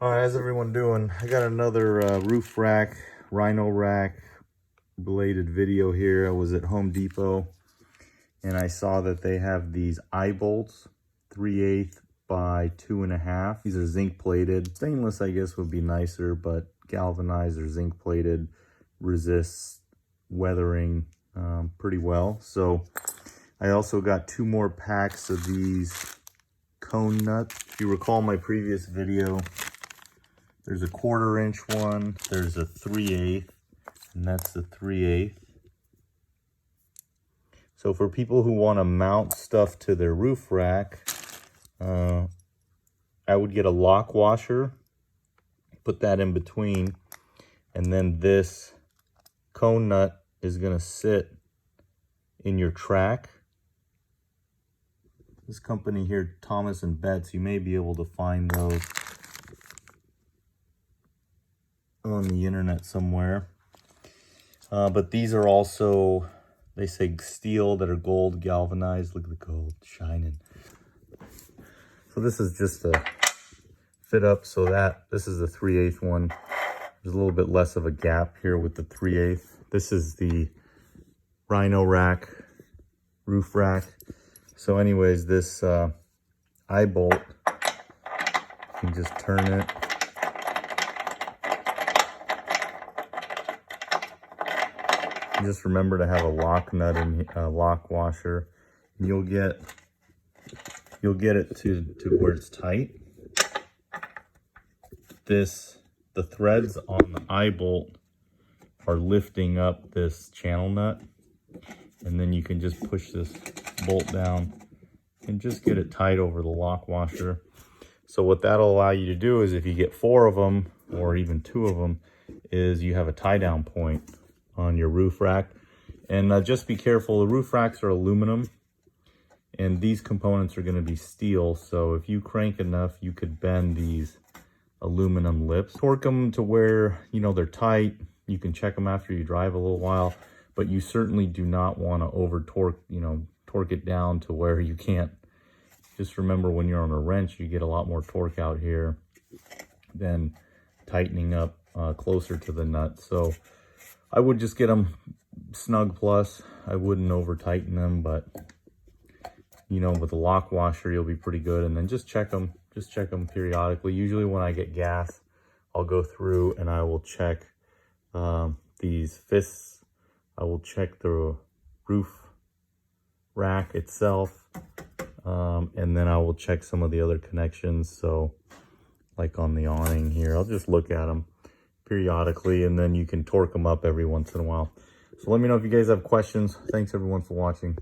All right, how's everyone doing? I got another roof rack, Rhino rack related video here. I was at Home Depot and I saw that they have these eye bolts, 3/8 by 2.5. These are zinc plated. Stainless, I guess, would be nicer, but galvanized or zinc plated resists weathering pretty well. So I also got 2 more packs of these cone nuts. If you recall my previous video, there's a 1/4 inch one, there's a 3/8, and that's the 3/8. So for people who want to mount stuff to their roof rack, I would get a lock washer, put that in between, and then this cone nut is going to sit in your track. This company here, Thomas and Betts, you may be able to find those on the internet somewhere. But these are also, they say steel that are gold galvanized. Look at the gold shining. So this is just a fit up so that this is the 3/8 one. There's a little bit less of a gap here with the 3/8. This is the Rhino rack, roof rack. So anyways, this eye bolt, you can just turn it. Just remember to have a lock nut and a lock washer. And you'll get it to where it's tight. The threads on the eye bolt are lifting up this channel nut, and then you can just push this bolt down and just get it tight over the lock washer. So what that'll allow you to do is, if you get 4 of them or even 2 of them, is you have a tie down point on your roof rack. And just be careful, the roof racks are aluminum and these components are going to be steel, so if you crank enough you could bend these aluminum lips. Torque them to where they're tight. You can check them after you drive a little while, but you certainly do not want to over torque torque it down to where you can't. Just remember, when you're on a wrench, you get a lot more torque out here than tightening up closer to the nut. So I would just get them snug plus. I wouldn't over tighten them, but with a lock washer, you'll be pretty good. And then just check them periodically. Usually when I get gas, I'll go through and I will check these fists. I will check the roof rack itself. And then I will check some of the other connections. So like on the awning here, I'll just look at them periodically, and then you can torque them up every once in a while. So let me know if you guys have questions. Thanks everyone for watching.